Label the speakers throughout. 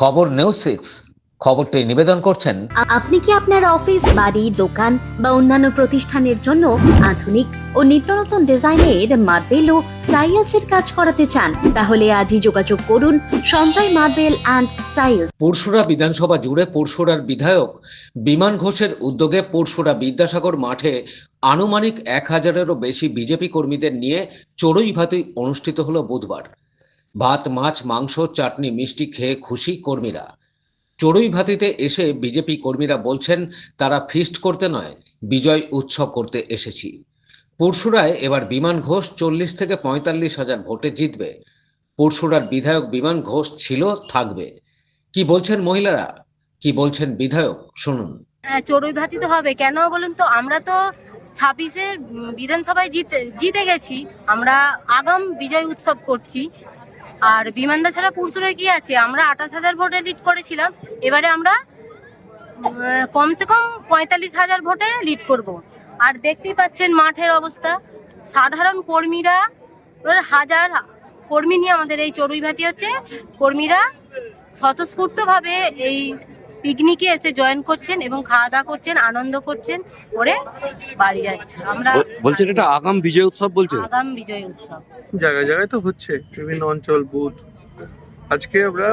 Speaker 1: খবর নিউজ 6 খবরটি নিবেদন করছেন।
Speaker 2: আপনি কি আপনার অফিস, বাড়ি, দোকান বা অন্যান্য প্রতিষ্ঠানের জন্য আধুনিক ও নিত্য নতুন ডিজাইনের মার্বেল ও টাইলসের কাজ করাতে চান? তাহলে আজই যোগাযোগ করুন সঞ্জয় মার্বেল অ্যান্ড টাইলস।
Speaker 1: পরশুরা বিধানসভা জুড়ে পরশুরার বিধায়ক বিমান ঘোষের উদ্যোগে পরশুরা বিদ্যাসাগর মাঠে আনুমানিক 1000-এরও বেশি বিজেপি কর্মীদের নিয়ে চড়ুই ভাতি অনুষ্ঠিত হলো বুধবার। ভাত, মাছ, মাংস, চাটনি, মিষ্টি খেয়ে খুশি কর্মীরা। চড়ুই ভাতিতে এসে বিজেপি কর্মীরা বলছেন, তারা ফিস্ট করতে নয়, বিজয় উৎসব করতে এসেছি। পরশুরায় এবার বিমান ঘোষ 40 থেকে 45 হাজার ভোটে জিতবে। পরশুরার বিধায়ক বিমান ঘোষ ছিল, থাকবে। কি বলছেন মহিলারা, কি বলছেন বিধায়ক, শুনুন।
Speaker 3: হ্যাঁ, চড়ুই ভাতি তো হবে, কেন বলুন তো? আমরা তো 26-এ বিধানসভায় জিতে গেছি, আমরা আগাম বিজয় উৎসব করছি। আর বিমানদা ছাড়া পুরসুরে কি আছে? আমরা 28,000 ভোটে লিড করেছিলাম, এবারে আমরা কমসে কম 45,000 ভোটে লিড করব। আর দেখতেই পাচ্ছেন মাঠের অবস্থা, সাধারণ কর্মীরা, হাজার কর্মী নিয়ে আমাদের এই চড়ুই ভাতি হচ্ছে। কর্মীরা স্বতঃস্ফূর্তভাবে এই পিকনিকে এসে জয়েন করছেন এবং খাওয়া দাওয়া করছেন, আনন্দ করছেন, করে বাড়ি যাচ্ছে। আমরা
Speaker 4: বলছেন এটা আগাম বিজয় উৎসব, বলছেন
Speaker 3: আগাম বিজয় উৎসব
Speaker 5: জায়গায় জায়গায় তো হচ্ছে, বিভিন্ন অঞ্চল, বুথ। আজকে আমরা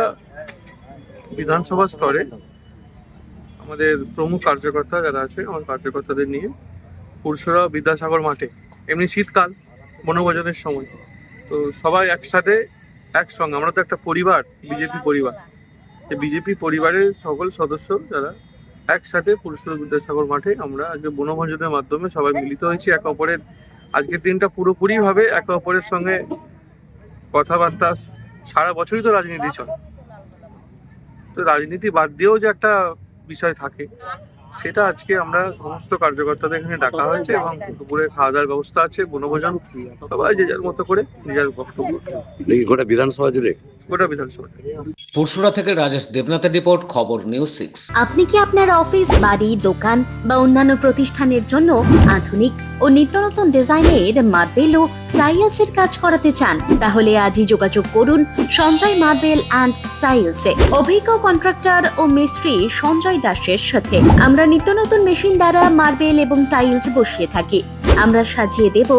Speaker 5: বিধানসভা স্তরে আমাদের প্রমুখ কার্যকর্তা যারা আছে, আমার কার্যকর্তাদের নিয়ে পরশুরা বিদ্যাসাগর মাঠে, এমনি শীতকাল, বনভোজনের সময়, তো সবাই একসাথে একসঙ্গে, আমরা তো একটা পরিবার, বিজেপি পরিবার, বিজেপি পরিবারের সকল সদস্য যারা একসাথে পরশুরা বিদ্যাসাগর মাঠে আমরা আজকে বনভোজনের মাধ্যমে সবাই মিলিত হয়েছি। একে অপরের আজকের দিনটা পুরোপুরিভাবে একে অপরের সঙ্গে কথাবার্তা, সারা বছরই তো রাজনীতি চলে, তো রাজনীতি বাদ দিয়েও যে একটা বিষয় থাকে, সেটা আজকে আমরা সমস্ত কার্যকর্তাদের এখানে ডাকা হয়েছে এবং দুপুরে খাওয়া দাওয়ার ব্যবস্থা আছে, বনভোজন, সবাই যে যার মতো করে নিজের বক্তব্য।
Speaker 4: গোটা বিধানসভা জুড়ে?
Speaker 5: গোটা বিধানসভা।
Speaker 1: পরশুরা থেকে রাজেশ দেবনাথের রিপোর্ট, খবর নিউজ 6।
Speaker 2: আপনি কি আপনার অফিস, বাড়ি, দোকান বা অন্যান্য প্রতিষ্ঠানের জন্য আধুনিক ও নিত্য নতুন ডিজাইনের মার্বেল ও টাইলসের কাজ করাতে চান? তাহলে আজই যোগাযোগ করুন সঞ্জয় মার্বেল অ্যান্ড টাইলসে। অভিজ্ঞ কন্ট্রাক্টর ও মিস্ত্রি সঞ্জয় দাসের সাথে আমরা নিত্য নতুন মেশিন দ্বারা মার্বেল এবং টাইলস বসিয়ে থাকি। আমরা সাজিয়ে দেব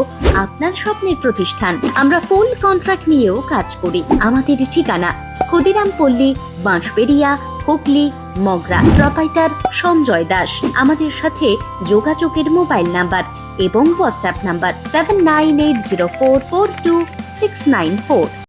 Speaker 2: আপনার স্বপ্নের প্রতিষ্ঠান। আমরা ফুল কন্ট্রাক্ট নিয়েও কাজ করি। আমাদের ঠিকানা ক্ষুদিরাম পল্লী, বাঁশবেড়িয়া, হুগলি, মগরা। প্রোপাইটার সঞ্জয় দাস। আমাদের সাথে যোগাযোগের মোবাইল নাম্বার এবং হোয়াটসঅ্যাপ নাম্বার 7980442694।